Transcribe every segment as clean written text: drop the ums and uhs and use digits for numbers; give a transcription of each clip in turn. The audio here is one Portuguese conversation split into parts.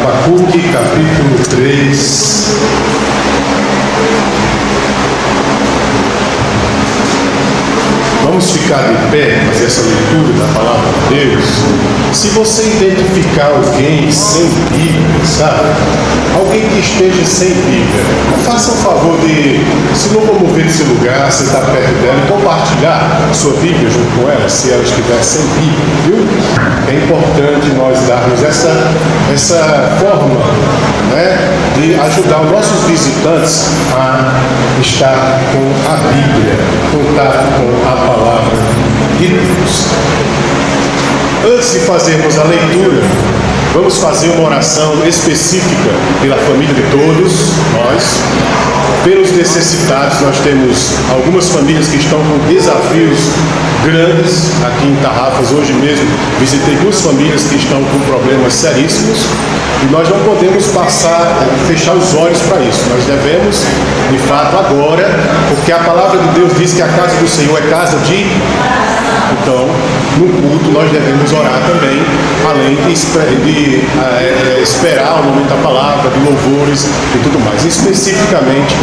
Abacuque, capítulo 3. Vamos ficar de pé, fazer essa leitura da palavra de Deus. Se você identificar alguém sem Bíblia, sabe? Alguém que esteja sem Bíblia, faça o favor de se locomover desse lugar, sentar perto dela e compartilhar sua Bíblia junto com ela, se ela estiver sem Bíblia, viu? É importante nós darmos essa forma, né, de ajudar os nossos visitantes a estar com a Bíblia, contato com a palavra de Deus. Antes de fazermos a leitura, vamos fazer uma oração específica pela família de todos nós, pelos necessitados. Nós temos algumas famílias que estão com desafios grandes aqui em Tarrafas. Hoje mesmo visitei duas famílias que estão com problemas seríssimos e nós não podemos fechar os olhos para isso. Nós devemos, de fato, agora, porque a palavra de Deus diz que a casa do Senhor é casa de... Então, no culto nós devemos orar também, além de esperar o momento da palavra, de louvores e tudo mais. Especificamente,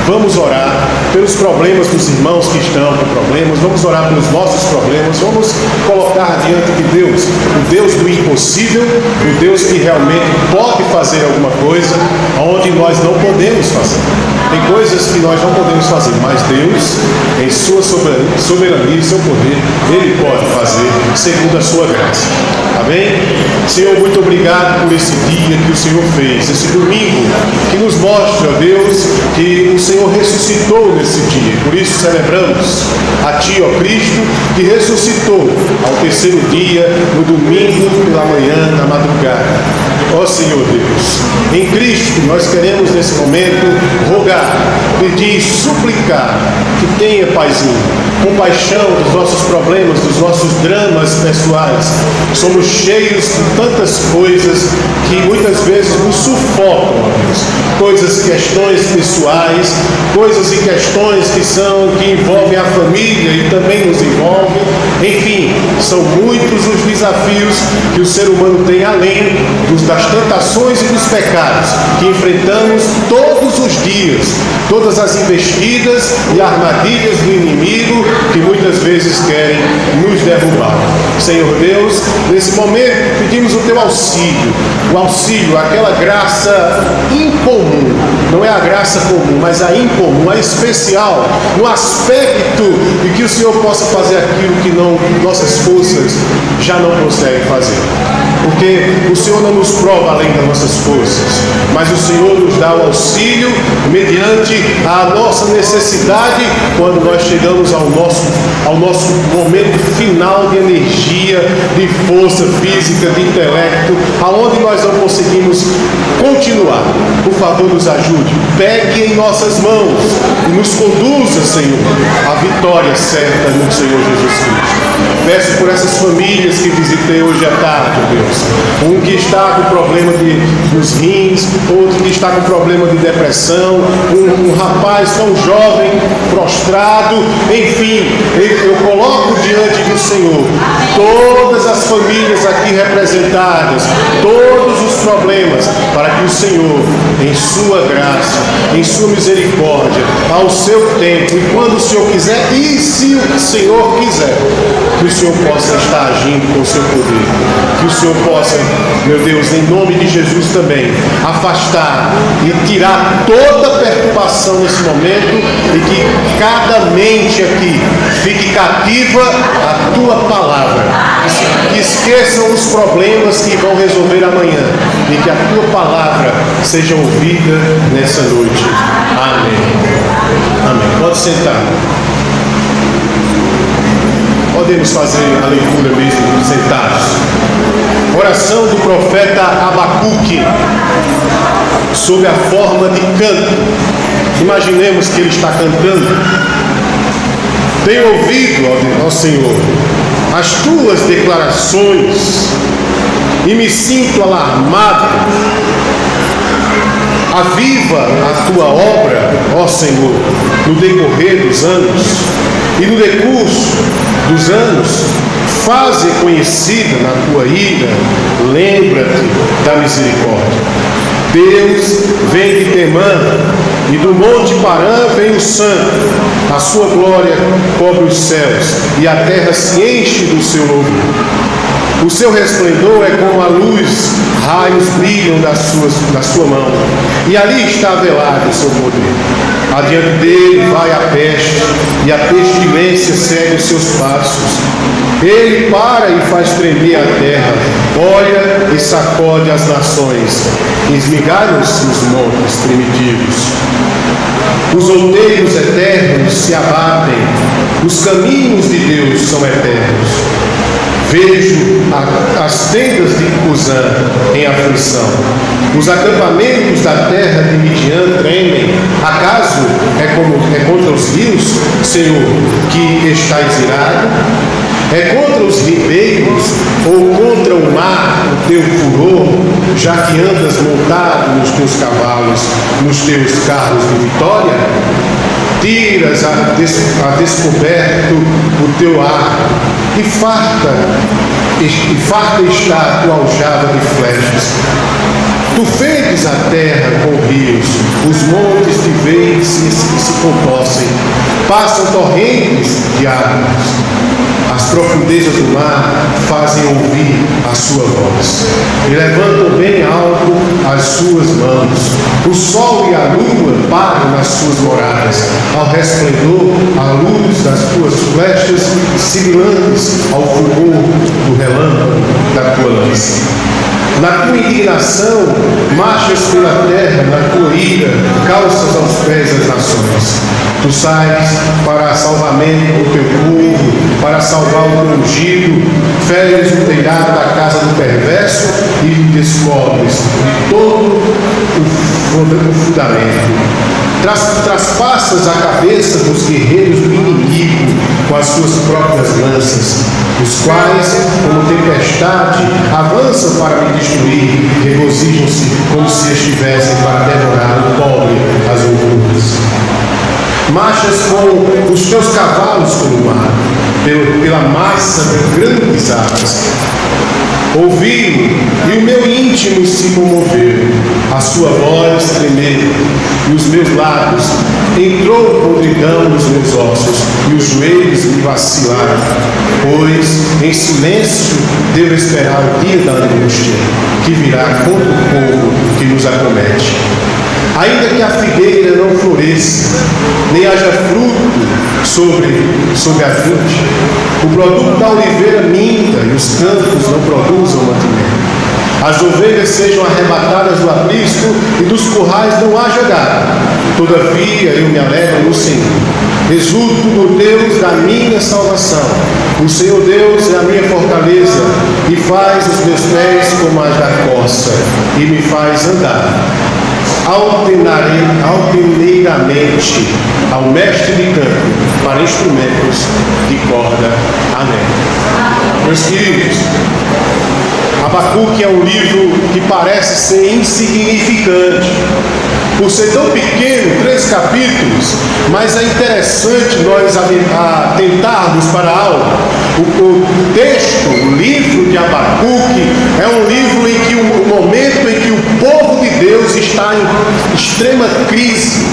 vamos orar pelos problemas dos irmãos que estão com problemas, vamos orar pelos nossos problemas, vamos colocar diante de Deus, o Deus do impossível, o Deus que realmente pode fazer alguma coisa onde nós não podemos fazer. Tem coisas que nós não podemos fazer, mas Deus, em sua soberania e seu poder, Ele pode fazer segundo a sua graça. Amém? Senhor, muito obrigado por esse dia que o Senhor fez, esse domingo que nos mostra, Deus, que o Senhor ressuscitou nesse dia. Por isso celebramos a Ti, ó Cristo, que ressuscitou ao terceiro dia, no domingo pela manhã, na madrugada. Ó Senhor Deus, em Cristo nós queremos nesse momento rogar, pedir, suplicar que tenha, Paizinho, compaixão dos nossos problemas, dos nossos dramas pessoais. Somos cheios de tantas coisas que muitas vezes nos sufocam, ó Deus. Questões pessoais, coisas e questões que envolvem a família e também nos envolvem. Enfim, são muitos os desafios que o ser humano tem, além das tentações e dos pecados que enfrentamos todos os dias, todas as investidas e armadilhas do inimigo que muitas vezes querem nos derrubar. Senhor Deus, nesse momento pedimos o Teu auxílio, aquela graça incomum, não é a graça comum, mas a incomum, a especial, no aspecto de que o Senhor possa fazer aquilo que nossas forças já não conseguem fazer. Porque o Senhor não nos prova além das nossas forças, mas o Senhor nos dá o auxílio mediante a nossa necessidade quando nós chegamos ao nosso momento final de energia, de força física, de intelecto, aonde nós não conseguimos continuar. Por favor, nos ajude, pegue em nossas mãos e nos conduza, Senhor, à vitória certa no Senhor Jesus Cristo. Peço por essas famílias que visitei hoje à tarde, Deus. Um que está com problema nos rins, outro que está com problema de depressão, um rapaz tão jovem, prostrado, enfim, eu coloco diante do Senhor todas as famílias aqui representadas, todos os problemas, para que o Senhor, em sua graça, em sua misericórdia, ao seu tempo, e quando o Senhor quiser, e se o Senhor quiser, que o Senhor possa estar agindo com o seu poder, que o Senhor possa, meu Deus, em nome de Jesus também, afastar e tirar toda perturbação nesse momento, e que cada mente aqui fique cativa à Tua palavra, que esqueçam os problemas que vão resolver amanhã, e que a Tua palavra seja ouvida nessa noite. Amém. Amém. Pode sentar. Podemos fazer a leitura mesmo sentados. Oração do profeta Abacuque, sob a forma de canto. Imaginemos que ele está cantando. Tenho ouvido, ó Senhor, as Tuas declarações e me sinto alarmado. Aviva a tua obra, ó Senhor, no decorrer dos anos, e no decurso dos anos, faze conhecida na tua ira, lembra-te da misericórdia. Deus vem de Temã, e do monte Parã vem o santo. A sua glória cobre os céus, e a terra se enche do seu louvor. O seu resplendor é como a luz, raios brilham da sua mão, e ali está velado o seu poder. Adiante dele vai a peste, e a pestilência segue os seus passos. Ele para e faz tremer a terra, olha e sacode as nações. Esmigalham-se os montes primitivos. Os outeiros eternos se abatem, os caminhos de Deus são eternos. Vejo as tendas de Cusã em aflição. Os acampamentos da terra de Midian tremem. Acaso é contra os rios, Senhor, que estás irado? É contra os ribeiros ou contra o mar o teu furor, já que andas montado nos teus cavalos, nos teus carros de vitória? Tiras a descoberto o teu arco, e farta está a tua aljava de flechas. Tu fendes a terra com rios, os montes te veem e se contorcem, passam torrentes de águas. As profundezas do mar fazem ouvir a sua voz, e levantam bem alto as suas mãos. O sol e a lua param nas suas moradas, ao resplendor, a luz das tuas flechas, similantes ao fulgor do relâmpago da tua lança. Na tua indignação, marchas pela terra, na tua ira, calças aos pés das nações. Tu sais para salvamento do teu povo, para salvar o teu ungido, feres o telhado da casa do perverso e descobres de todo o fundamento. Traspassas a cabeça dos guerreiros do inimigo com as suas próprias lanças, os quais, como tempestade, avançam para me destruir, regozijam-se como se estivessem para devorar o pobre as ocultas. Marchas com os teus cavalos pelo mar, pela massa de grandes águas. Ouvi, e o meu íntimo se comoveu, a sua voz tremeu, e os meus lábios entrou podridão nos meus ossos, e os joelhos me vacilaram, pois em silêncio devo esperar o dia da angústia, que virá contra o povo que nos acomete. Ainda que a figueira não floresça, nem haja fruto sobre a vinte, o produto da oliveira minta e os campos não produzam mantimento. As ovelhas sejam arrebatadas do aprisco e dos currais não haja gado. Todavia eu me alegro no Senhor. Exulto no Deus da minha salvação. O Senhor Deus é a minha fortaleza e faz os meus pés como as da corça e me faz andar altineiramente ao mestre de canto para instrumentos de corda. Amém. Meus queridos, Abacuque é um livro que parece ser insignificante, por ser tão pequeno, 3 capítulos, mas é interessante nós atentarmos para algo. O texto, o livro de Abacuque, é um livro em que o momento em que o povo de Deus está em extrema crise.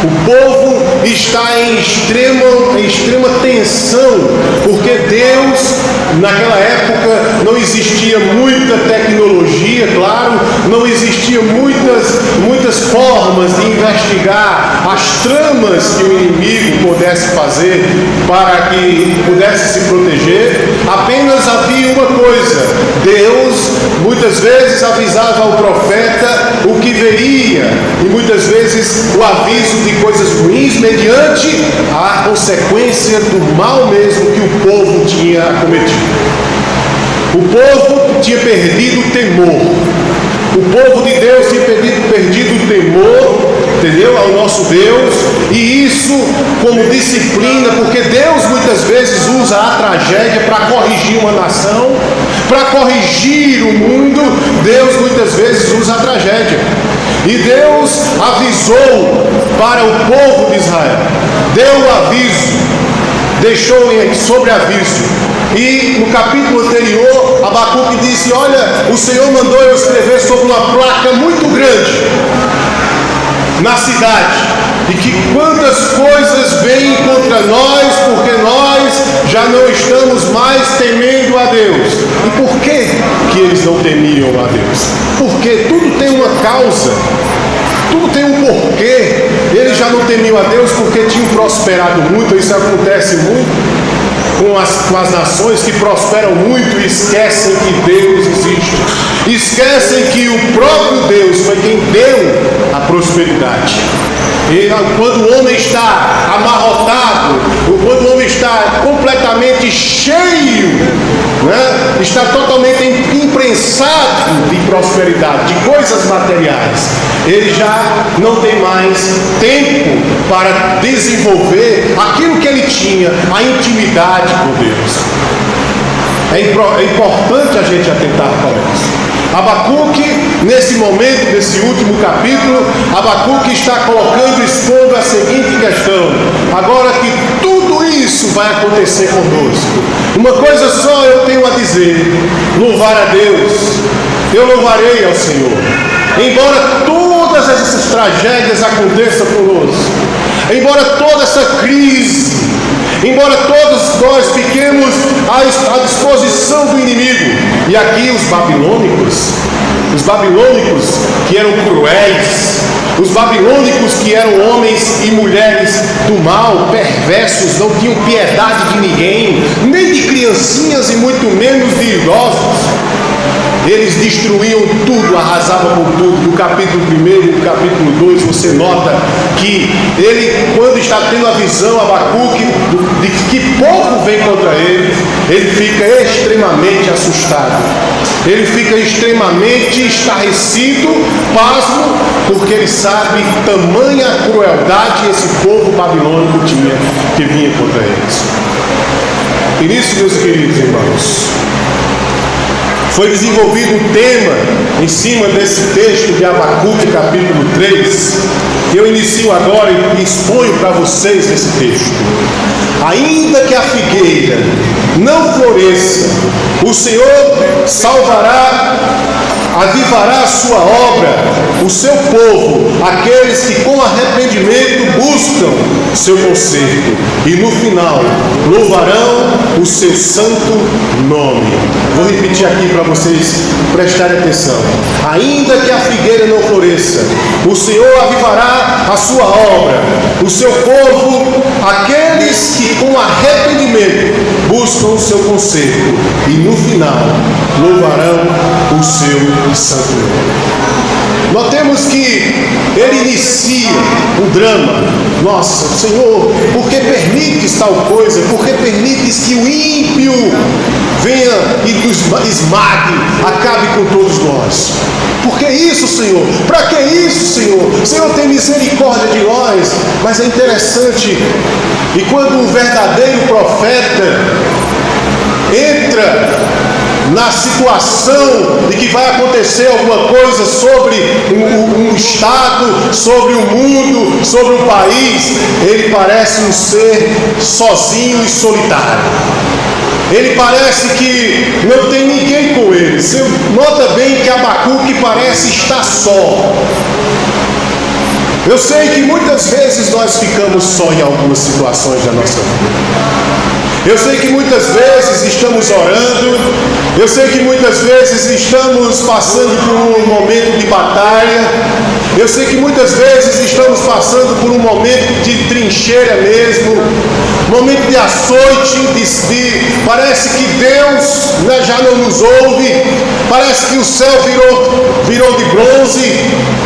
O povo está em extrema tensão, porque Deus, naquela época, não existia muita tecnologia, claro, não existia muitas formas de investigar as tramas que o inimigo pudesse fazer para que pudesse se proteger. Apenas havia uma coisa: Deus muitas vezes avisava ao profeta o que veria, e muitas vezes o aviso de coisas ruins mediante a consequência do mal mesmo que o povo tinha cometido. O povo tinha perdido o temor. O povo de Deus tinha perdido o temor, entendeu? Ao nosso Deus, e isso como disciplina, porque Deus muitas vezes usa a tragédia para corrigir uma nação, para corrigir o mundo. Deus muitas vezes usa a tragédia. E Deus avisou para o povo de Israel, deu o aviso, deixou sobre aviso. E no capítulo anterior, Abacuque disse: olha, o Senhor mandou eu escrever sobre uma placa muito grande na cidade, e que quantas coisas vêm contra nós, porque nós já não estamos mais temendo a Deus. E por que eles não temiam a Deus? Porque tudo tem uma causa, tudo tem um porquê. Eles já não temiam a Deus porque tinham prosperado muito. Isso acontece muito com as nações que prosperam muito e esquecem que Deus existe, esquecem que o próprio Deus foi quem deu a prosperidade. E quando o homem está amarrotado, quando o homem está completamente cheio, né, está totalmente imprensado de prosperidade, de coisas materiais, ele já não tem mais tempo para desenvolver aquilo que ele tinha, a intimidade com Deus. É importante a gente atentar para isso. Abacuque, nesse momento, nesse último capítulo, Abacuque está colocando, expondo a seguinte questão: agora que tudo isso vai acontecer conosco, uma coisa só eu tenho a dizer: louvar a Deus. Eu louvarei ao Senhor, embora todas essas tragédias aconteçam conosco, embora toda essa crise, embora todos nós fiquemos à disposição do inimigo. E aqui os babilônicos que eram cruéis, os babilônicos que eram homens e mulheres do mal, perversos, não tinham piedade de ninguém, nem de criancinhas e muito menos de idosos. Eles destruíam tudo, arrasavam com tudo. No capítulo 1 e no capítulo 2 você nota que ele, quando está tendo a visão, Abacuque, de que povo vem contra ele, ele fica extremamente assustado. Ele fica extremamente estarrecido, pasmo, porque ele sabe tamanha crueldade esse povo babilônico tinha, que vinha contra eles. E nisso, meus queridos irmãos, foi desenvolvido um tema em cima desse texto de Abacuque, capítulo 3, que eu inicio agora e exponho para vocês esse texto. Ainda que a figueira não floresça, o Senhor salvará, avivará a sua obra, o seu povo, aqueles que com arrependimento buscam seu conserto, e no final louvarão o seu santo nome. Vou repetir aqui para vocês prestarem atenção. Ainda que a figueira não floresça, o Senhor avivará a sua obra, o seu povo, aqueles que com arrependimento buscam o seu conserto, e no final louvarão o seu santo nome. Notemos que ele inicia o drama. Nossa, Senhor, por que permites tal coisa? Por que permites que o ímpio venha e nos esmague, acabe com todos nós? Por que isso, Senhor? Para que isso, Senhor? Senhor, tem misericórdia de nós. Mas é interessante, e quando um verdadeiro profeta entra na situação de que vai acontecer alguma coisa sobre um estado, sobre o mundo, sobre o país, ele parece um ser sozinho e solitário. Ele parece que não tem ninguém com ele. Você nota bem que Abacuque parece estar só. Eu sei que muitas vezes nós ficamos só em algumas situações da nossa vida. Eu sei que muitas vezes estamos orando, eu sei que muitas vezes estamos passando por um momento de batalha, eu sei que muitas vezes estamos passando por um momento de trincheira mesmo, momento de açoite, parece que Deus já não nos ouve, parece que o céu virou de bronze,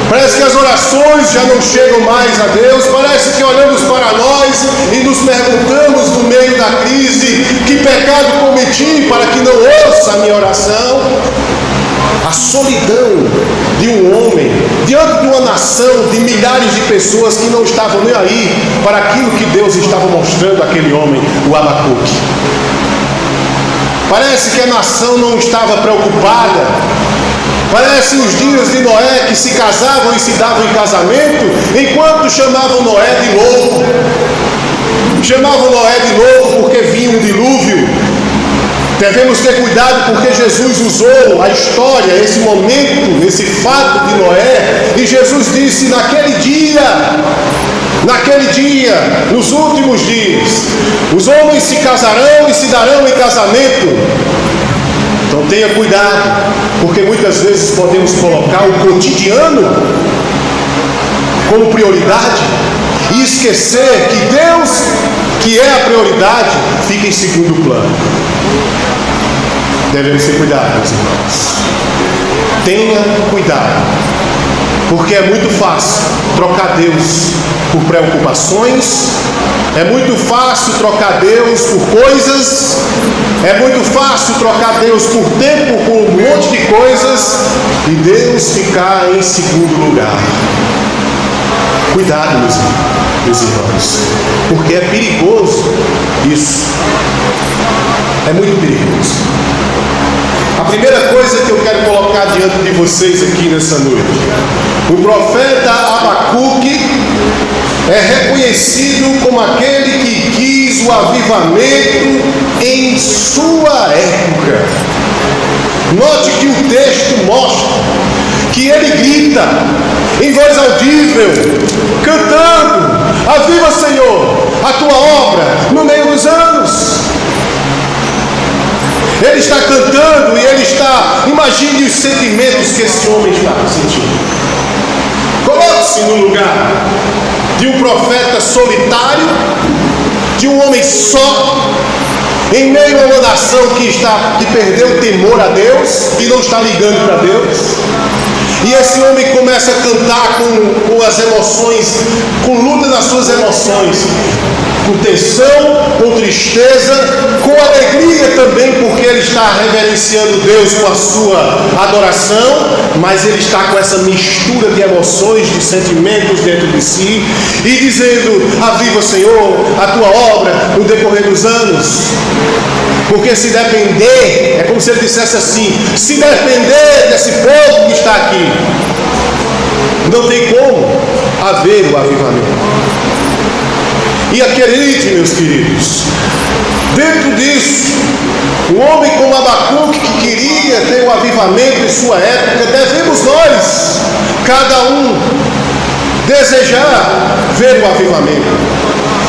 parece que as orações já não chegam mais a Deus, parece que olhamos para nós e nos perguntamos no meio da crise: que pecado cometi para que não ouça a minha oração? A solidão de um homem diante de uma nação de milhares de pessoas que não estavam nem aí para aquilo que Deus estava mostrando àquele homem, o Abacuque. Parece que a nação não estava preocupada Parece os dias de Noé, que se casavam e se davam em casamento, enquanto chamavam Noé de louco. Chamavam Noé de louco porque vinha um dilúvio. Devemos ter cuidado, porque Jesus usou a história, esse momento, esse fato de Noé, e Jesus disse: naquele dia, nos últimos dias, os homens se casarão e se darão em casamento. Então tenha cuidado, porque muitas vezes podemos colocar o cotidiano como prioridade e esquecer que Deus, que é a prioridade, fica em segundo plano. Devemos ter cuidado, meus irmãos. Tenha cuidado, porque é muito fácil trocar Deus por preocupações, é muito fácil trocar Deus por coisas, é muito fácil trocar Deus por tempo, por um monte de coisas, e Deus ficar em segundo lugar. Cuidado, meus irmãos, porque é perigoso isso. É muito perigoso. A primeira coisa que eu quero colocar diante de vocês aqui nessa noite: o profeta Abacuque é reconhecido como aquele que quis o avivamento em sua época. Note que o texto mostra que ele grita em voz audível, cantando: aviva, Senhor, a tua obra no meio dos anos. Ele está cantando e ele está... Imagine os sentimentos que esse homem está sentindo. Coloque-se no lugar de um profeta solitário, de um homem só, em meio a uma nação que perdeu o temor a Deus e não está ligando para Deus. E esse homem começa a cantar com as emoções, com luta nas suas emoções, com tensão, com tristeza, com alegria também, porque ele está reverenciando Deus com a sua adoração, mas ele está com essa mistura de emoções, de sentimentos dentro de si, e dizendo: aviva, Senhor, a tua obra no decorrer dos anos. Porque se depender, é como se ele dissesse assim: se depender desse povo que está aqui, não tem como haver o avivamento. E acredite, meus queridos, dentro disso, um homem como Abacuque, que queria ter o avivamento em sua época, devemos nós, cada um, desejar ver o avivamento.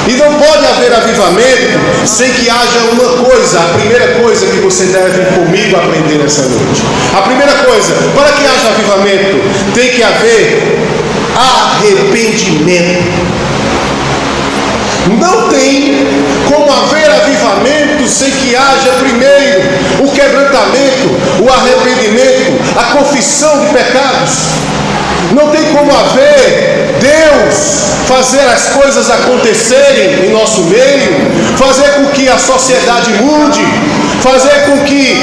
E não pode haver avivamento sem que haja uma coisa, a primeira coisa que você deve comigo aprender nessa noite. A primeira coisa, para que haja avivamento, tem que haver arrependimento. Não tem como haver avivamento sem que haja primeiro o quebrantamento, o arrependimento, a confissão de pecados. Não tem como haver Deus fazer as coisas acontecerem em nosso meio, fazer com que a sociedade mude, fazer com que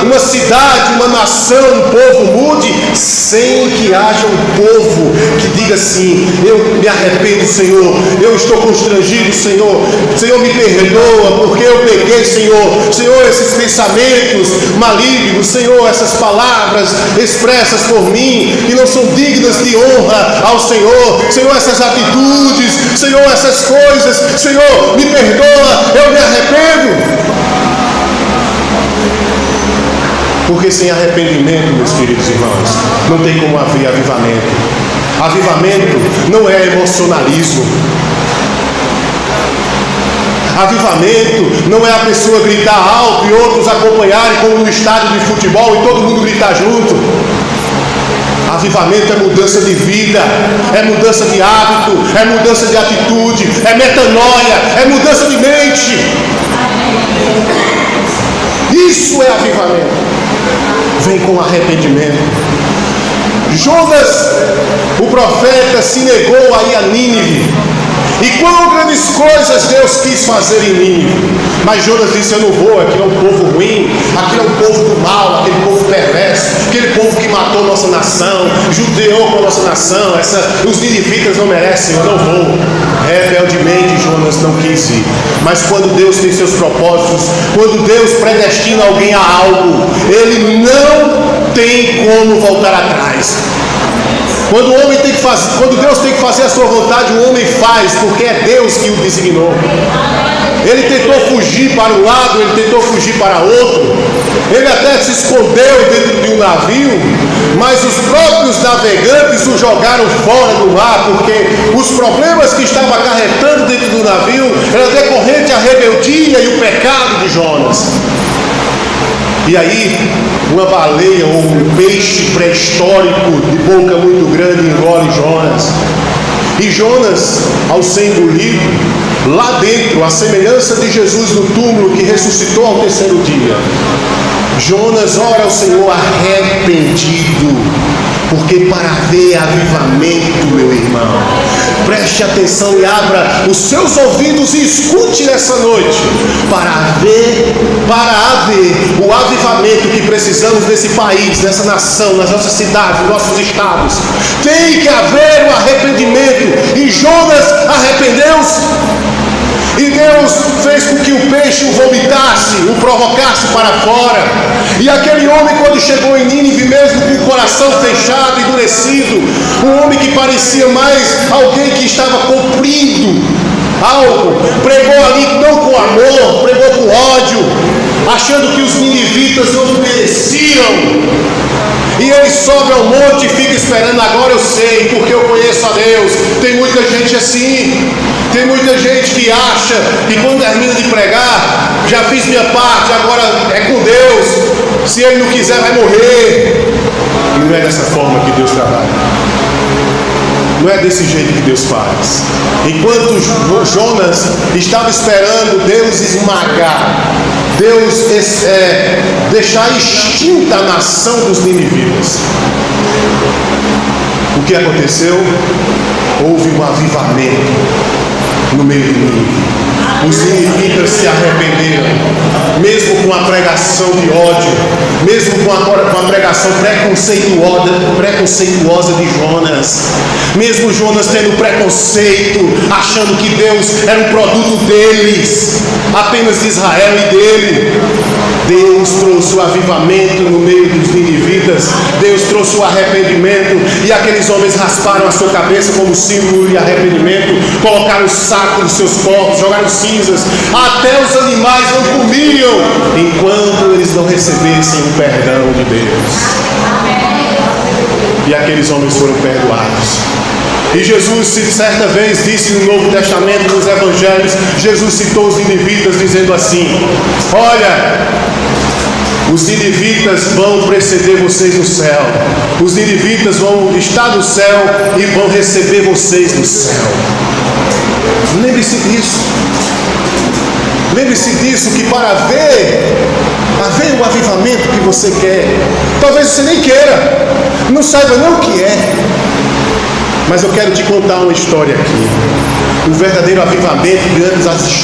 uma cidade, uma nação, um povo mude, sem que haja um povo que diga assim: eu me arrependo, Senhor, eu estou constrangido, Senhor, Senhor, me perdoa, porque eu peguei, Senhor, esses pensamentos malignos, Senhor, essas palavras expressas por mim, que não são dignas de honra ao Senhor, essas atitudes, Senhor, essas coisas, Senhor, me perdoa, eu me arrependo. Porque sem arrependimento, meus queridos irmãos, não tem como haver avivamento. Avivamento não é emocionalismo. Avivamento não é a pessoa gritar alto e outros acompanharem, como no estádio de futebol, e todo mundo gritar junto. Avivamento é mudança de vida, é mudança de hábito, é mudança de atitude, é metanoia, é mudança de mente. Isso é avivamento. Vem com arrependimento. Jonas, o profeta, se negou a ir a Nínive. E quão grandes coisas Deus quis fazer em Nínive. Mas Jonas disse: eu não vou, aquilo é um povo ruim, aquilo é um povo do mal, aquele povo perverso, aquele povo que matou nossa nação, judiou com a nossa nação, os ninivitas não merecem, eu não vou. Rebeldemente Jonas não quis ir. Mas quando Deus tem seus propósitos, quando Deus predestina alguém a algo, Ele não tem como voltar atrás. Quando Deus tem que fazer a sua vontade, o homem faz, porque é Deus que o designou. Ele tentou fugir para um lado, ele tentou fugir para outro, ele até se escondeu dentro de um navio, mas os próprios navegantes o jogaram fora do mar, porque os problemas que estava acarretando dentro do navio eram decorrente à rebeldia e o pecado de Jonas. E aí, uma baleia ou um peixe pré-histórico de boca muito grande engole Jonas. E Jonas, ao ser engolido, lá dentro, a semelhança de Jesus no túmulo que ressuscitou ao terceiro dia, Jonas ora ao Senhor arrependido, porque para ver avivamento, meu irmão, preste atenção e abra os seus ouvidos e escute nessa noite, para haver o avivamento que precisamos nesse país, nessa nação, nas nossas cidades, nos nossos estados, tem que haver um arrependimento. E Jonas arrependeu-se, e Deus fez com que o peixe o vomitasse, o provocasse para fora. E aquele homem, quando chegou em Nínive, mesmo com o coração fechado, endurecido, um homem que parecia mais alguém que estava cumprindo algo, pregou ali não com amor, pregou com ódio, achando que os ninivitas não mereciam. E ele sobe ao monte e fica esperando. Agora eu sei, porque eu conheço a Deus. Tem muita gente assim. Tem muita gente que acha que quando termina de pregar, já fiz minha parte, agora é com Deus. Se ele não quiser, vai morrer. E não é dessa forma que Deus trabalha. Não é desse jeito que Deus faz. Enquanto Jonas estava esperando Deus esmagar, Deus deixar extinta a nação dos ninivitas, o que aconteceu? Houve um avivamento no meio de Nínive. Os ninivitas se arrependeram, mesmo com a pregação de ódio, mesmo com a pregação preconceituosa de Jonas, mesmo Jonas tendo preconceito, achando que Deus era um produto deles, apenas de Israel e dele. Deus trouxe o avivamento no meio dos ninivitas. Deus trouxe o arrependimento, e aqueles homens rasparam a sua cabeça como símbolo de arrependimento, colocaram o saco dos seus corpos, jogaram cinzas, até os animais não comiam enquanto eles não recebessem o perdão de Deus. E aqueles homens foram perdoados. E Jesus, certa vez, disse no Novo Testamento, nos Evangelhos, Jesus citou os ninivitas dizendo assim: olha, os ninivitas vão preceder vocês no céu. Os ninivitas vão estar no céu e vão receber vocês no céu. Lembre-se disso. Lembre-se disso, que para haver o avivamento que você quer, talvez você nem queira, não saiba nem o que é, mas eu quero te contar uma história aqui. O verdadeiro avivamento diante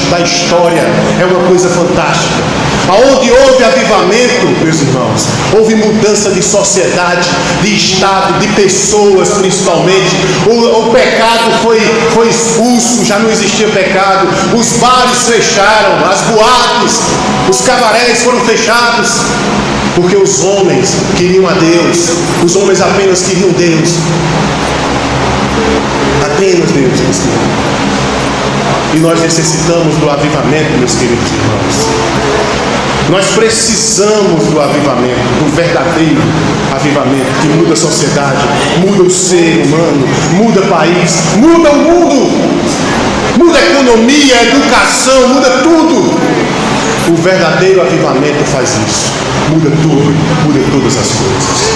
da história é uma coisa fantástica. Aonde houve avivamento, meus irmãos, houve mudança de sociedade, de estado, de pessoas principalmente. O pecado foi expulso, já não existia pecado. Os bares fecharam, as boates, os cabarés foram fechados, porque os homens queriam a Deus. Os homens apenas queriam Deus. Apenas Deus eles queriam. E nós necessitamos do avivamento, meus queridos irmãos. Nós precisamos do avivamento, do verdadeiro avivamento, que muda a sociedade, muda o ser humano, muda o país, muda o mundo, muda a economia, a educação, muda tudo. O verdadeiro avivamento faz isso, muda tudo, muda todas as coisas.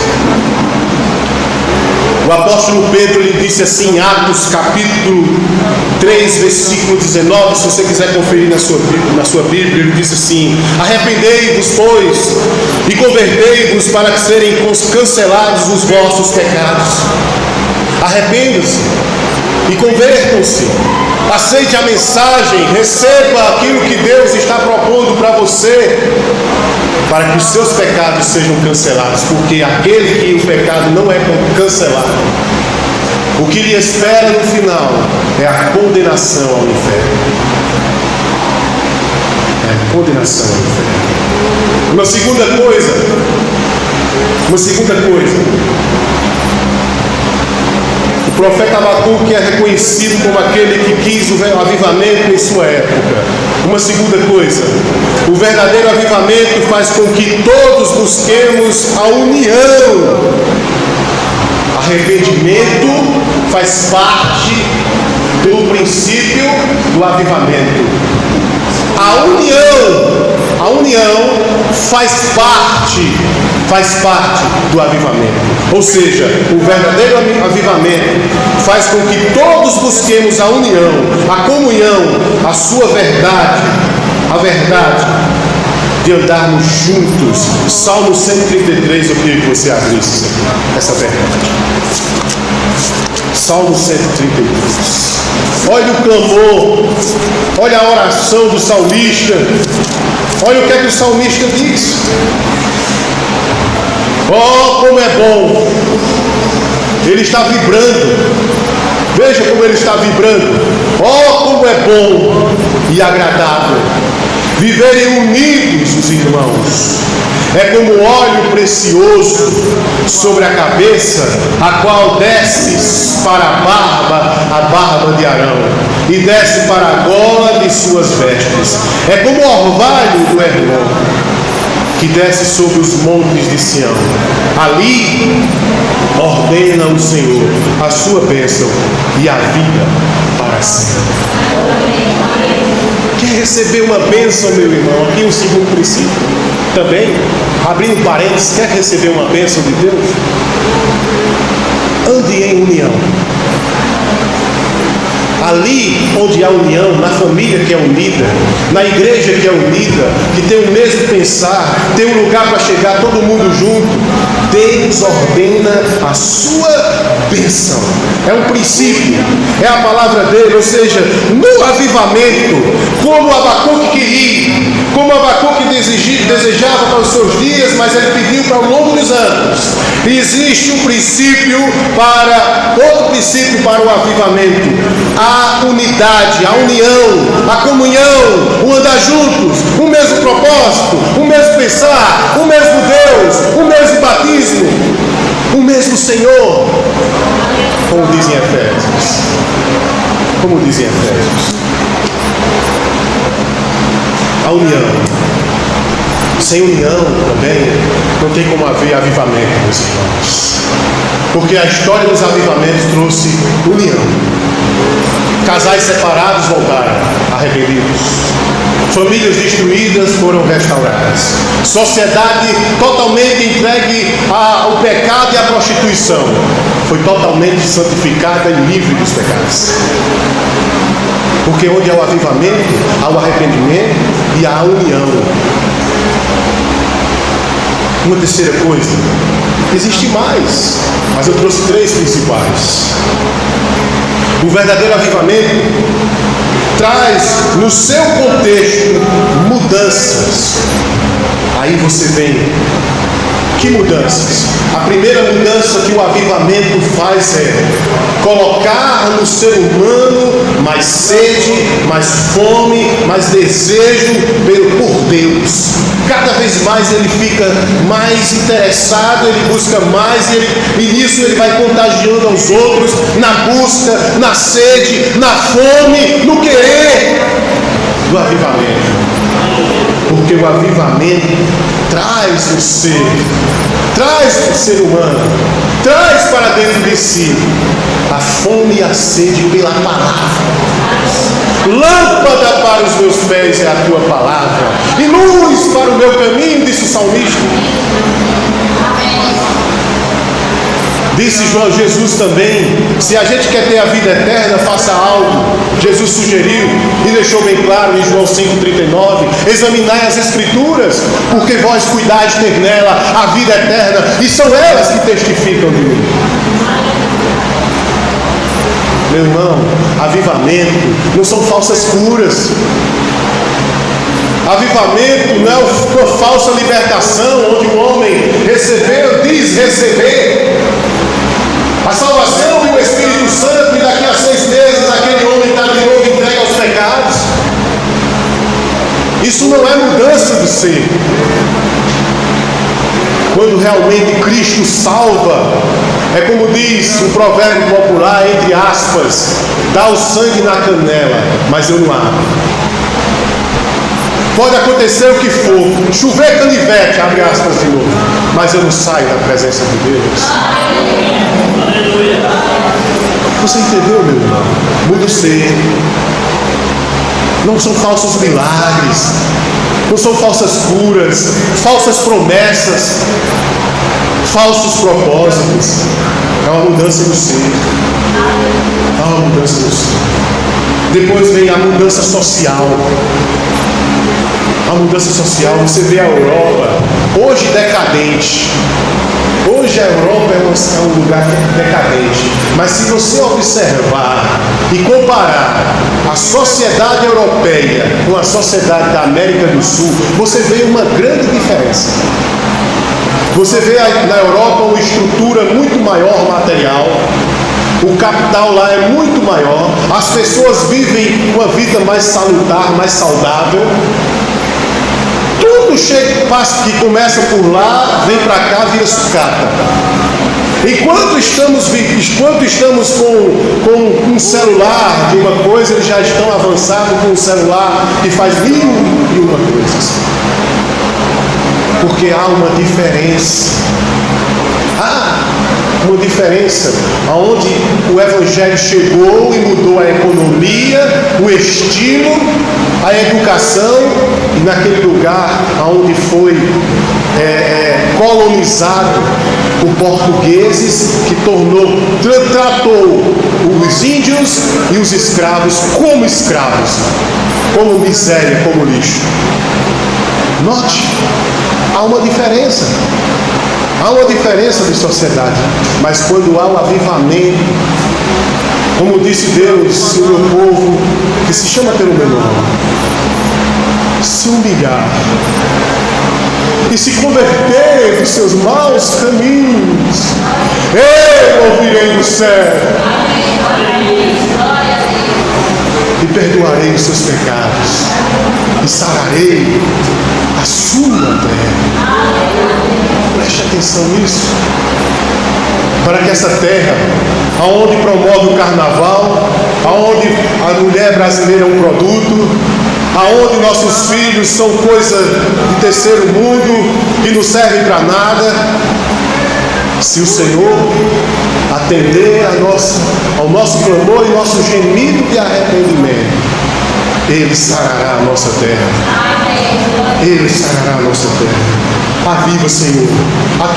O apóstolo Pedro, ele disse assim em Atos capítulo 3, versículo 19, se você quiser conferir na sua Bíblia, ele disse assim: arrependei-vos, pois, e convertei-vos para que serem cancelados os vossos pecados. Arrependam-se e convertam-se, aceite a mensagem, receba aquilo que Deus está propondo para você, para que os seus pecados sejam cancelados, porque aquele que o pecado não é cancelado, o que lhe espera no final é a condenação ao inferno. É a condenação ao inferno. Uma segunda coisa, Uma segunda coisa, o profeta Abacuque é reconhecido como aquele que quis o avivamento em sua época. Uma segunda coisa, o verdadeiro avivamento faz com que todos busquemos a união. Arrependimento faz parte do princípio do avivamento. A união faz parte do avivamento. Ou seja, o verdadeiro avivamento faz com que todos busquemos a união, a comunhão, a sua verdade, a verdade de andarmos juntos. Salmo 133, eu queria que você abrisse essa verdade. Salmo 132. Olha o clamor, olha a oração do salmista, olha o que é que o salmista diz. Oh, como é bom! Ele está vibrando. Veja como ele está vibrando. Oh, como é bom e agradável viverem unidos os irmãos. É como óleo precioso sobre a cabeça, a qual desce para a barba de Arão, e desce para a gola de suas vestes. É como o orvalho do Hermon, que desce sobre os montes de Sião. Ali ordena o Senhor a sua bênção e a vida para sempre. Quer receber uma bênção, meu irmão? Aqui o segundo princípio também, abrindo parênteses, quer receber uma bênção de Deus? Ande em união. Ali onde há união, na família que é unida, na igreja que é unida, que tem o mesmo pensar, tem um lugar para chegar todo mundo junto, Deus ordena a sua bênção. É um princípio, é a palavra dele. Ou seja, no avivamento, como Abacuque queria, como Abacuque desejava para os seus dias, mas ele pediu para ao longo dos anos. E existe outro princípio para o avivamento: a unidade, a união, a comunhão, o andar juntos, o mesmo propósito, o mesmo pensar, o mesmo Deus, o mesmo batismo, o mesmo Senhor, como dizem Efésios. A união. Sem união também não tem como haver avivamento, meus irmãos. Porque a história dos avivamentos trouxe união. Casais separados voltaram arrependidos. Famílias destruídas foram restauradas. Sociedade totalmente entregue ao pecado e à prostituição foi totalmente santificada e livre dos pecados. Porque onde há o avivamento, há o arrependimento e há a união. Uma terceira coisa, existe mais, mas eu trouxe 3 principais. O verdadeiro avivamento traz no seu contexto mudanças. Aí você vem, que mudanças? A primeira mudança que o avivamento faz é colocar no ser humano mais sede, mais fome, mais desejo por Deus. Cada vez mais ele fica mais interessado, ele busca mais, e nisso ele vai contagiando aos outros, na busca, na sede, na fome, no querer do avivamento. Porque o avivamento traz o ser humano, traz para dentro de si a fome e a sede pela palavra. Lâmpada para os meus pés é a tua palavra, e luz para o meu caminho, disse o salmista. Disse João Jesus também: se a gente quer ter a vida eterna, faça algo. Jesus sugeriu e deixou bem claro em João 5,39: examinai as Escrituras, porque vós cuidais ter nela a vida eterna, e são elas que testificam de mim. Meu irmão, avivamento não são falsas curas. Avivamento não é uma falsa libertação, onde o homem diz receber a salvação e o Espírito Santo, e daqui a 6 meses aquele homem está de novo entregue aos pecados. Isso não é mudança de ser. Quando realmente Cristo salva, é como diz o provérbio popular, entre aspas, dá o sangue na canela, mas eu não abro. Pode acontecer o que for, chover canivete, abre aspas de novo, mas eu não saio da presença de Deus. Você entendeu, meu irmão? Muito cedo. Não são falsos milagres, não são falsas curas, falsas promessas, falsos propósitos. É uma mudança no ser. É uma mudança no ser. Depois vem a mudança social. A mudança social, você vê a Europa hoje decadente. Hoje a Europa é um lugar decadente. Mas se você observar e comparar a sociedade europeia com a sociedade da América do Sul, você vê uma grande diferença. Você vê na Europa uma estrutura muito maior material. O capital lá é muito maior. As pessoas vivem uma vida mais salutar, mais saudável. Tudo que começa por lá, vem para cá, vira sucata. Enquanto estamos com um celular de uma coisa, eles já estão avançados com um celular que faz mil e uma coisas. Porque há uma diferença. Uma diferença onde o Evangelho chegou e mudou a economia, o estilo, a educação, e naquele lugar onde foi colonizado por portugueses, que tratou os índios e os escravos, como miséria, como lixo. Note, há uma diferença. Há uma diferença de sociedade, mas quando há o avivamento, como disse Deus, se o meu povo, que se chama pelo meu nome, se humilhar e se converter dos seus maus caminhos, eu ouvirei do céu e perdoarei os seus pecados e sararei a sua terra. Preste atenção nisso. Para que essa terra, aonde promove o carnaval, aonde a mulher brasileira é um produto, aonde nossos filhos são coisa de terceiro mundo que não servem para nada, se o Senhor atender ao nosso clamor e nosso gemido de arrependimento, Ele sarará a nossa terra. Ele sarará a nossa terra. Aviva, Senhor, a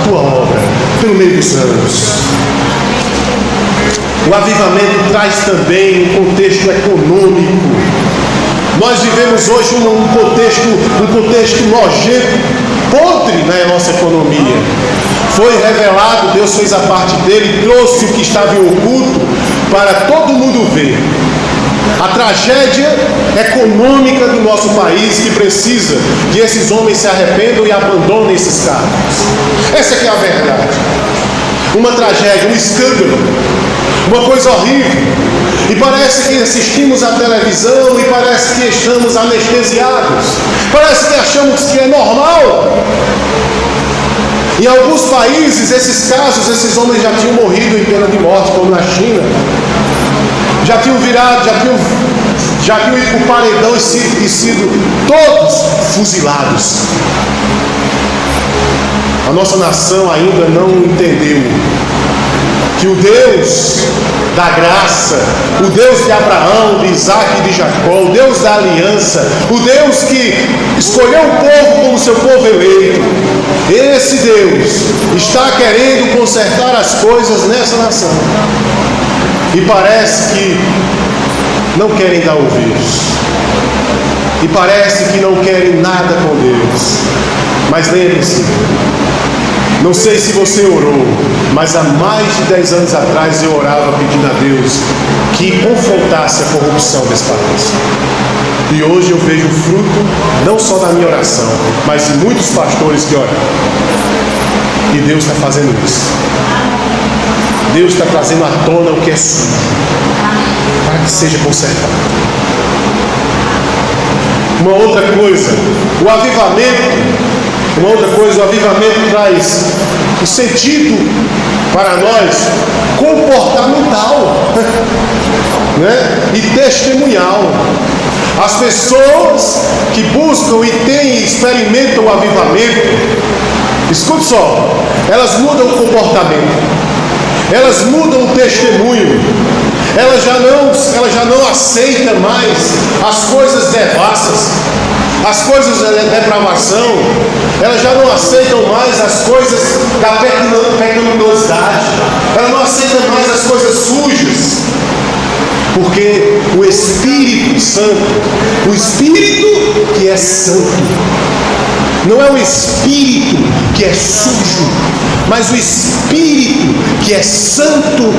tua obra pelo meio dos anos. O avivamento traz também um contexto econômico. Nós vivemos hoje um contexto nojento, podre na nossa economia. Foi revelado, Deus fez a parte dele, trouxe o que estava em oculto para todo mundo ver. A tragédia econômica do nosso país, que precisa que esses homens se arrependam e abandonem esses cargos. Essa que é a verdade. Uma tragédia, um escândalo, uma coisa horrível. E parece que assistimos à televisão e parece que estamos anestesiados. Parece que achamos que é normal. Em alguns países, esses homens já tinham morrido em pena de morte, como na China. Já tinham ido para o paredão e sido todos fuzilados. A nossa nação ainda não entendeu que o Deus da graça, o Deus de Abraão, de Isaac e de Jacó, o Deus da aliança, o Deus que escolheu o povo como seu povo eleito, esse Deus está querendo consertar as coisas nessa nação. E parece que não querem dar ouvidos. E parece que não querem nada com Deus. Mas lembre-se, não sei se você orou, mas há mais de 10 anos atrás eu orava pedindo a Deus que confrontasse a corrupção desse país. E hoje eu vejo o fruto não só da minha oração, mas de muitos pastores que oram. E Deus está fazendo isso. Deus está trazendo à tona o que é sujo, para que seja consertado. Uma outra coisa, o avivamento, Uma outra coisa, o avivamento traz o sentido para nós comportamental, né? E testemunhal. As pessoas que buscam e têm e experimentam o avivamento, escute só, elas mudam o comportamento, elas mudam o testemunho, ela já não aceita mais as coisas devassas, as coisas da depravação, elas já não aceitam mais as coisas da pecaminosidade, ela não aceita mais as coisas sujas, porque o Espírito Santo, o Espírito que é santo, não é o Espírito que é sujo, mas o Espírito que é santo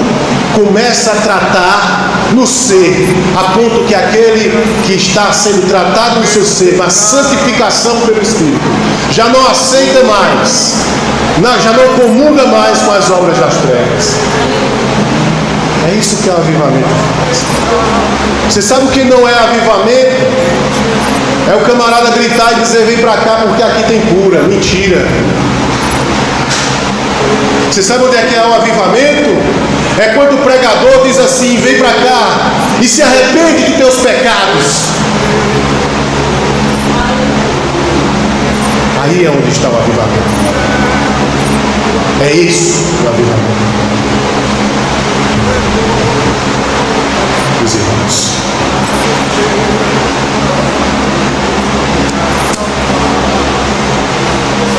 começa a tratar no ser, a ponto que aquele que está sendo tratado no seu ser, na santificação pelo Espírito, já não aceita mais, já não comunga mais com as obras das trevas. É isso que é o avivamento faz. Você sabe o que não é avivamento? É o camarada gritar e dizer: vem pra cá porque aqui tem cura. Mentira. Você sabe onde é que é o avivamento? É quando o pregador diz assim: vem pra cá e se arrepende de teus pecados. Aí é onde está o avivamento. É isso o avivamento. Meus irmãos,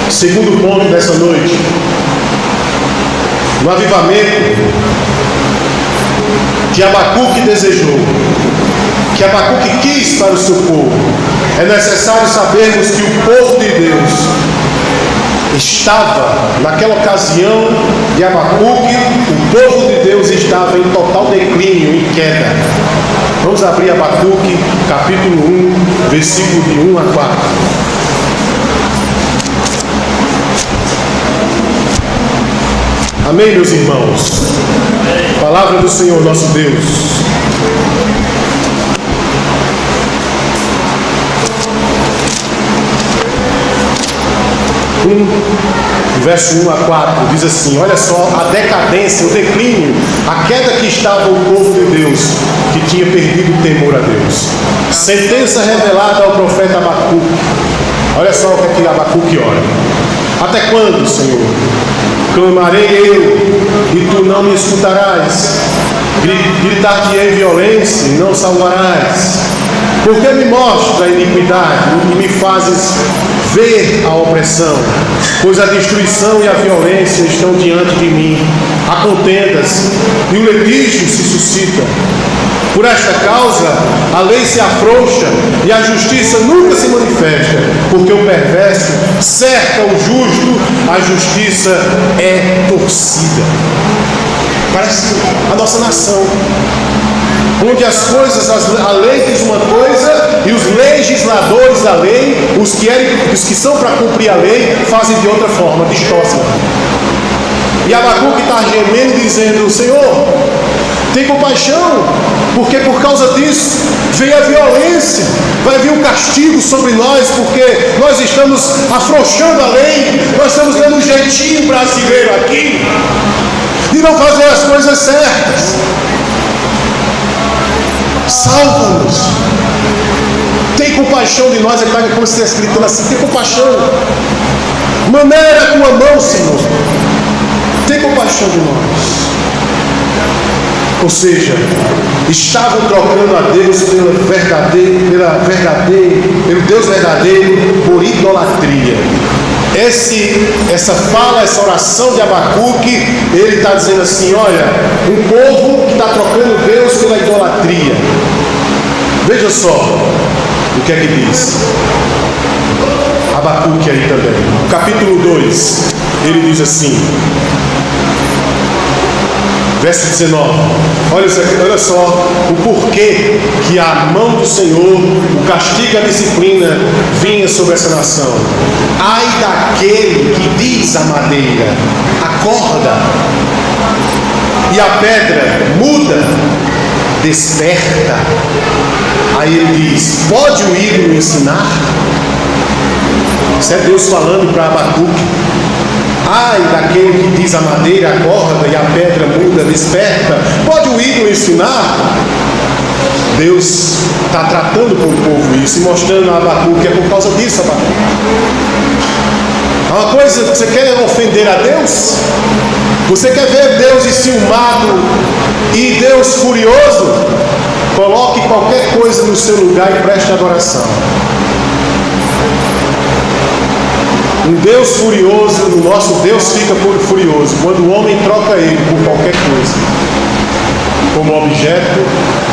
segundo ponto dessa noite, no avivamento que Abacuque desejou, que Abacuque quis para o seu povo, é necessário sabermos que o povo de Deus estava, naquela ocasião de Abacuque, o povo de Deus estava em total declínio, em queda. Vamos abrir Abacuque, capítulo 1, versículo de 1 a 4. Amém, meus irmãos? Palavra do Senhor nosso Deus. Verso 1 a 4 diz assim: olha só a decadência, o declínio, a queda que estava o povo de Deus, que tinha perdido o temor a Deus. Sentença revelada ao profeta Abacuque. Olha só o que Abacuque ora: até quando, Senhor, clamarei eu e tu não me escutarás? Gritar-te-ei violência e não salvarás? Porque me mostras a iniquidade e me fazes ver a opressão? Pois a destruição e a violência estão diante de mim, há contendas e o litígio se suscita. Por esta causa a lei se afrouxa e a justiça nunca se manifesta, porque o perverso cerca o justo, a justiça é torcida. Parece a nossa nação, onde as coisas, a lei diz uma coisa e os legisladores da lei, os que são para cumprir a lei, fazem de outra forma, distorcem. E Abacuque está gemendo, dizendo: Senhor, tem compaixão, porque por causa disso vem a violência, vai vir um castigo sobre nós, porque nós estamos afrouxando a lei, nós estamos dando um jeitinho brasileiro aqui de não fazer as coisas certas. Salva-nos, tem compaixão de nós. Ele está gritando assim: tem compaixão, maneira a tua mão, Senhor, tem compaixão de nós. Ou seja, estavam trocando a Deus pelo Deus verdadeiro por idolatria. Essa fala, essa oração de Abacuque, ele está dizendo assim: olha, um povo que está trocando Deus pela idolatria. Veja só o que é que diz Abacuque aí também, capítulo 2, ele diz assim, verso 19, olha só o porquê que a mão do Senhor, o castigo e a disciplina vinha sobre essa nação. Ai daquele que diz à madeira: acorda, e a pedra: muda, desperta. Aí ele diz: pode o ídolo ensinar? Isso é Deus falando para Abacuque. Ai daquele que diz a madeira acorda e a pedra muda, desperta. Pode o ídolo ensinar? Deus está tratando com o povo isso e mostrando a Abacuque que é por causa disso, Abacuque. É uma coisa que você quer ofender a Deus? Você quer ver Deus enciumado e Deus furioso? Coloque qualquer coisa no seu lugar e preste adoração. Um Deus furioso, o nosso Deus fica furioso quando o homem troca ele por qualquer coisa como objeto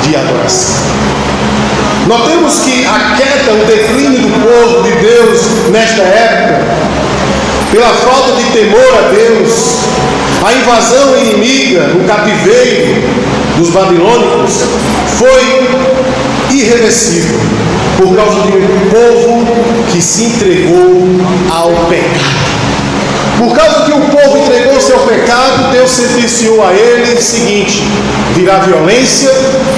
de adoração. Notemos que a queda, o declínio do povo de Deus nesta época, pela falta de temor a Deus, a invasão inimiga, o cativeiro dos babilônicos, foi irreversível, por causa de um povo que se entregou ao pecado. Por causa que o povo entregou-se ao pecado, Deus sentenciou a ele o seguinte: virá violência,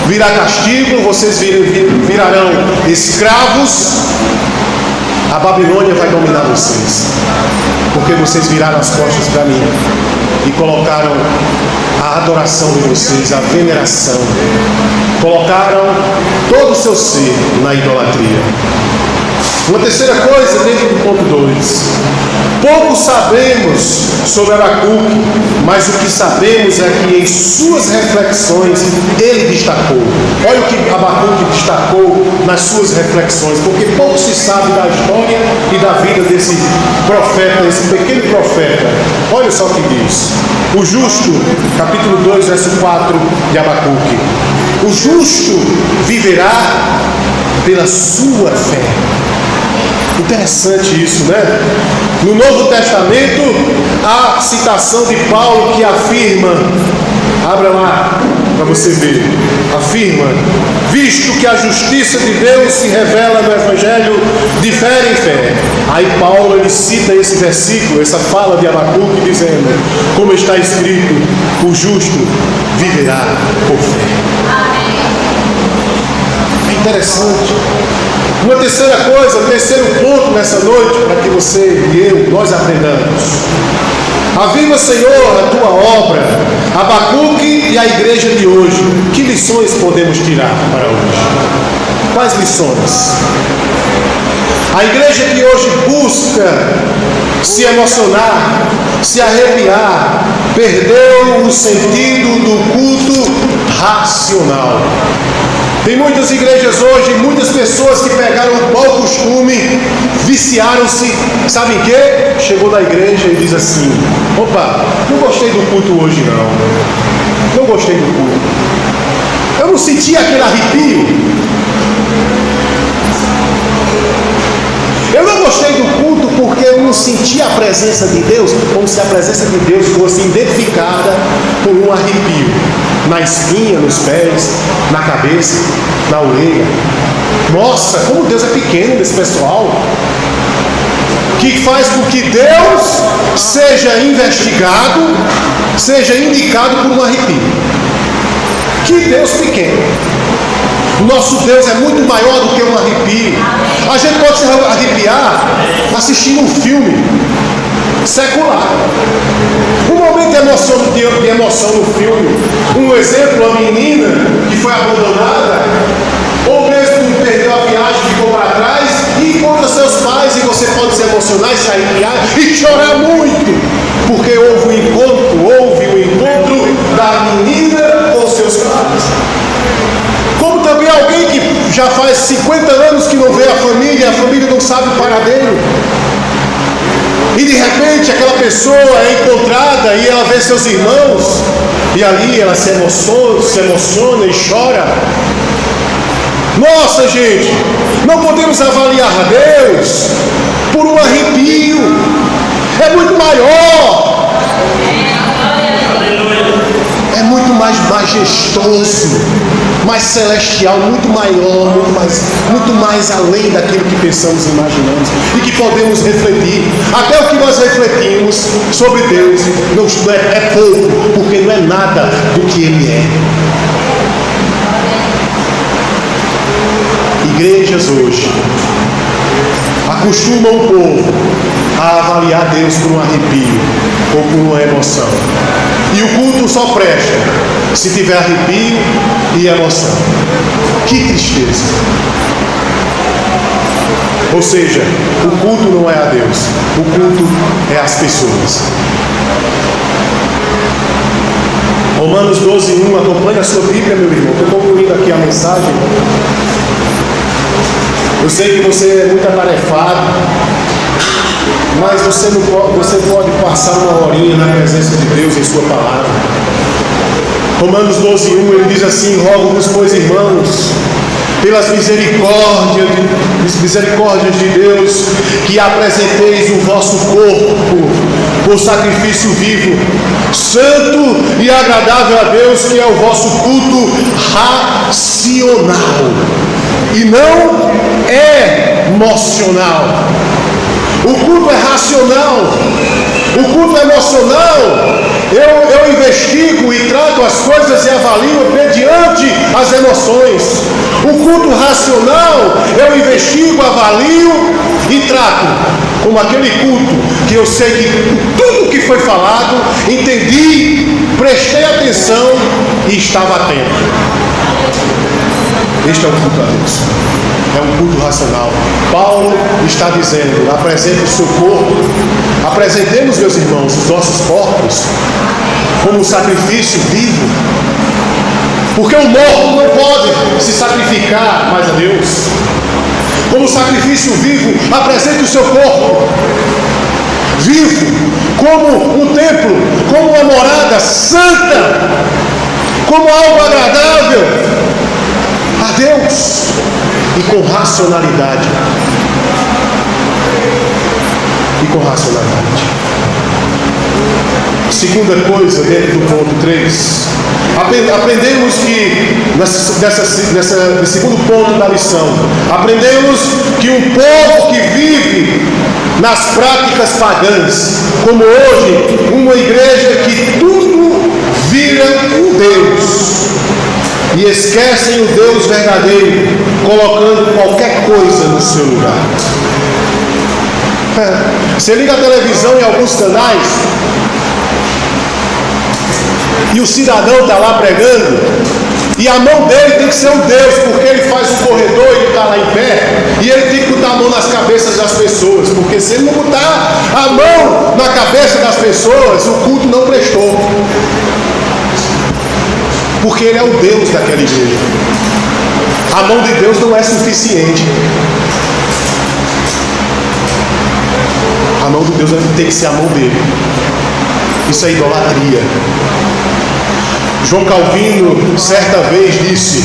virá castigo, vocês virarão escravos, a Babilônia vai dominar vocês, porque vocês viraram as costas para mim e colocaram a adoração de vocês, a veneração, colocaram todo o seu ser na idolatria. Uma terceira coisa, dentro do ponto 2: pouco sabemos sobre Abacuque, mas o que sabemos é que em suas reflexões ele destacou. Olha o que Abacuque destacou nas suas reflexões, porque pouco se sabe da história e da vida desse profeta, esse pequeno profeta. Olha só o que diz: o justo, capítulo 2, verso 4 de Abacuque: o justo viverá pela sua fé. Interessante isso, né? No Novo Testamento, há citação de Paulo que afirma, abra lá para você ver, afirma: visto que a justiça de Deus se revela no Evangelho de fé em fé. Aí Paulo ele cita esse versículo, essa fala de Abacuque, dizendo, como está escrito, o justo viverá por fé. É interessante. Uma terceira coisa, terceiro ponto nessa noite, para que você e eu, nós aprendamos: aviva, Senhor, a tua obra. Abacuque e a igreja de hoje, que lições podemos tirar para hoje? Quais lições? A igreja que hoje busca se emocionar, se arrepiar, perdeu o sentido do culto racional. Tem muitas igrejas hoje, muitas pessoas que pegaram o mau costume, viciaram-se, sabe em quê? Chegou na igreja e diz assim: opa, não gostei do culto hoje não gostei do culto, eu não senti aquele arrepio, eu não gostei do culto porque eu não senti a presença de Deus, como se a presença de Deus fosse identificada por um arrepio na espinha, nos pés, na cabeça, na orelha. Nossa, como Deus é pequeno desse pessoal, que faz com que Deus seja investigado, seja indicado por um arrepio. Que Deus pequeno! Nosso Deus é muito maior do que um arrepio. A gente pode se arrepiar assistindo um filme secular. Um momento de emoção no filme. Um exemplo, uma menina que foi abandonada, ou mesmo que perdeu a viagem, ficou para trás e encontra seus pais, e você pode se emocionar e se arrepiar e chorar muito, porque houve o encontro da menina com seus pais. Como também alguém que já faz 50 anos que não vê a família não sabe o paradeiro. E de repente aquela pessoa é encontrada e ela vê seus irmãos, e ali ela se emociona e chora. Nossa, gente, não podemos avaliar a Deus por um arrepio. É muito maior, é muito mais majestoso, mais celestial, muito maior, muito mais além daquilo que pensamos e imaginamos e que podemos refletir. Até o que nós refletimos sobre Deus é pouco, porque não é nada do que Ele é. Igrejas hoje acostuma o povo a avaliar Deus por um arrepio ou por uma emoção. E o culto só presta se tiver arrepio e emoção. Que tristeza! Ou seja, o culto não é a Deus, o culto é às pessoas. Romanos 12:1, acompanhe a sua Bíblia, meu irmão. Estou concluindo aqui a mensagem. Eu sei que você é muito atarefado, mas você pode passar uma horinha na presença de Deus em sua palavra. Romanos 12:1, ele diz assim: rogo-vos, pois, irmãos, pelas misericórdias de Deus, que apresenteis o vosso corpo por sacrifício vivo, santo e agradável a Deus, que é o vosso culto racional e não emocional. O culto é racional, o culto é emocional. Eu investigo e trato as coisas e avalio mediante as emoções. O culto racional, eu investigo, avalio e trato como aquele culto que eu sei que tudo que foi falado, entendi, prestei atenção e estava atento. Este é o culto a Deus. É um culto racional. Paulo está dizendo: apresente o seu corpo, apresentemos, meus irmãos, os nossos corpos como um sacrifício vivo, porque o morto não pode se sacrificar mais a Deus. Como sacrifício vivo, apresente o seu corpo vivo, como um templo, como uma morada santa, como algo agradável a Deus, e com racionalidade. Segunda coisa, dentro do ponto 3, aprendemos que, nesse segundo ponto da lição, aprendemos que um povo que vive nas práticas pagãs, como hoje, uma igreja que tudo vira um Deus, e esquecem o Deus verdadeiro, colocando qualquer coisa no seu lugar. Você liga a televisão em alguns canais e o cidadão está lá pregando, e a mão dele tem que ser um Deus, porque ele faz um corredor e ele está lá em pé, e ele tem que botar a mão nas cabeças das pessoas, porque se ele não botar a mão na cabeça das pessoas, o culto não prestou, porque ele é o Deus daquela igreja. A mão de Deus não é suficiente. A mão de Deus tem que ser a mão dele. Isso é idolatria. João Calvino certa vez disse: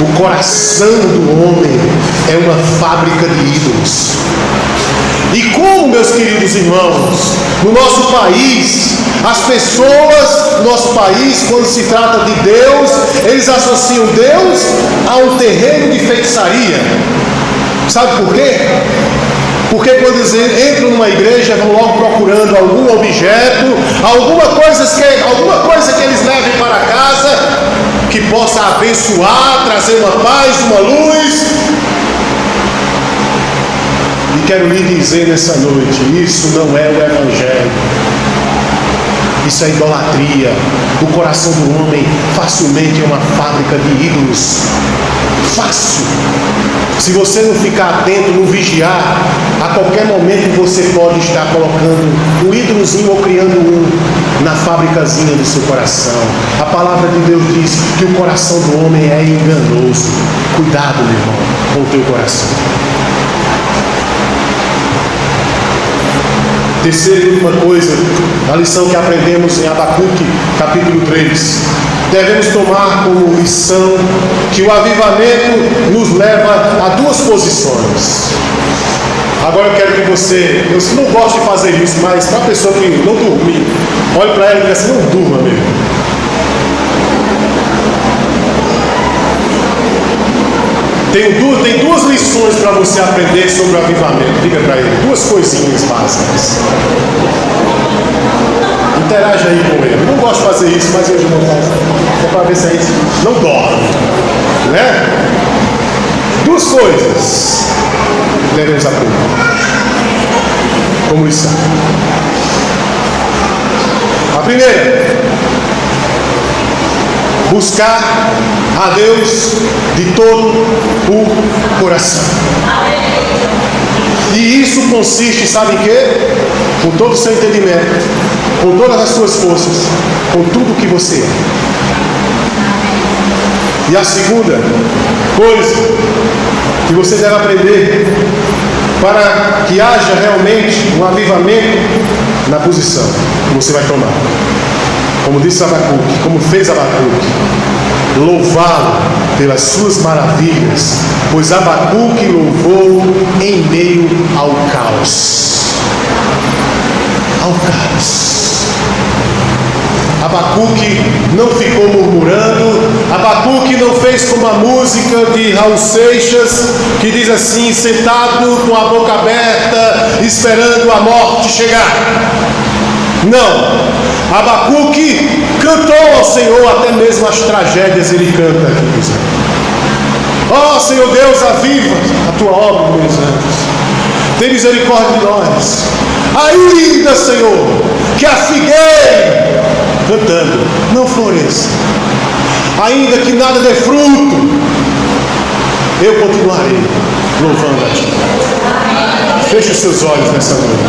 o coração do homem é uma fábrica de ídolos. E como, meus queridos irmãos, no nosso país, as pessoas no nosso país, quando se trata de Deus, eles associam Deus a um terreno de feitiçaria. Sabe por quê? Porque quando eles entram numa igreja, vão logo procurando algum objeto, alguma coisa que eles levem para casa, que possa abençoar, trazer uma paz, uma luz. E quero lhe dizer nessa noite, isso não é o Evangelho. Isso é idolatria. O coração do homem facilmente é uma fábrica de ídolos. Fácil. Se você não ficar atento, não vigiar, a qualquer momento você pode estar colocando um ídolozinho ou criando um na fábricazinha do seu coração. A palavra de Deus diz que o coração do homem é enganoso. Cuidado, meu irmão, com o teu coração. Terceira e última coisa, a lição que aprendemos em Abacuque, capítulo 3. Devemos tomar como lição que o avivamento nos leva a duas posições. Agora eu quero que você, eu não gosto de fazer isso, mas para a pessoa que não dormir, olhe para ela e diga assim: não durma mesmo. Tem duas lições para você aprender sobre o avivamento. Diga para ele, duas coisinhas básicas. Interaja aí com ele. Eu não gosto de fazer isso, mas hoje eu vou fazer. É para ver se a gente não dorme, né? Duas coisas. devemos aprender como lição. A primeira, buscar a Deus de todo o coração. E isso consiste, sabe em quê? Com todo o seu entendimento, com todas as suas forças, com tudo que você é. E a segunda coisa que você deve aprender para que haja realmente um avivamento na posição que você vai tomar. Como disse Abacuque, como fez Abacuque, louvá-lo pelas suas maravilhas, pois Abacuque louvou em meio ao caos. Ao caos. Abacuque não ficou murmurando, Abacuque não fez como a música de Raul Seixas, que diz assim, sentado com a boca aberta, esperando a morte chegar. Não, Abacuque cantou ao Senhor, até mesmo as tragédias ele canta aqui. Ó Senhor Deus, aviva a tua obra, meus anjos, tem misericórdia de nós. Ainda, Senhor, que a figueira, cantando, não floresça, ainda que nada dê fruto, eu continuarei louvando a Ti. Feche os seus olhos nessa noite.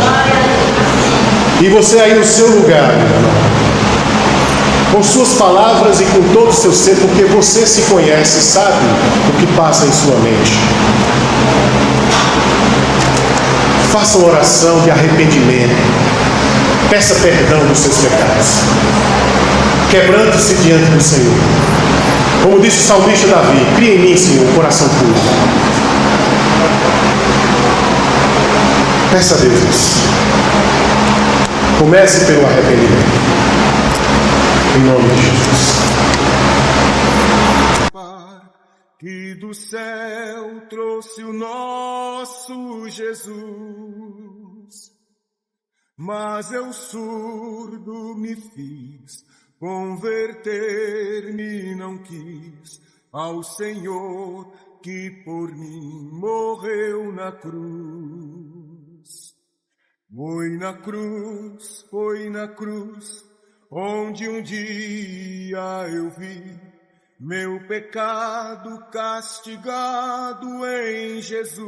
E você aí no seu lugar, com suas palavras e com todo o seu ser, porque você se conhece, sabe o que passa em sua mente. Faça uma oração de arrependimento. Peça perdão dos seus pecados. Quebrante-se diante do Senhor. Como disse o salmista Davi, cria em mim, Senhor, um coração puro. Peça a Deus isso. Comece pelo arrependimento. Em nome de Jesus. Que do céu trouxe o nosso Jesus, mas eu surdo me fiz, converter-me não quis ao Senhor que por mim morreu na cruz. Foi na cruz, onde um dia eu vi meu pecado castigado em Jesus.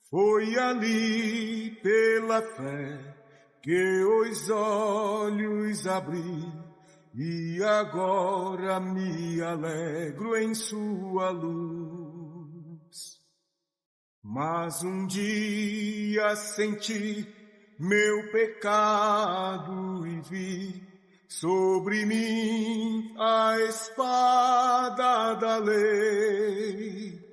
Foi ali pela fé que os olhos abri e agora me alegro em sua luz. Mas um dia senti meu pecado e vi sobre mim a espada da lei.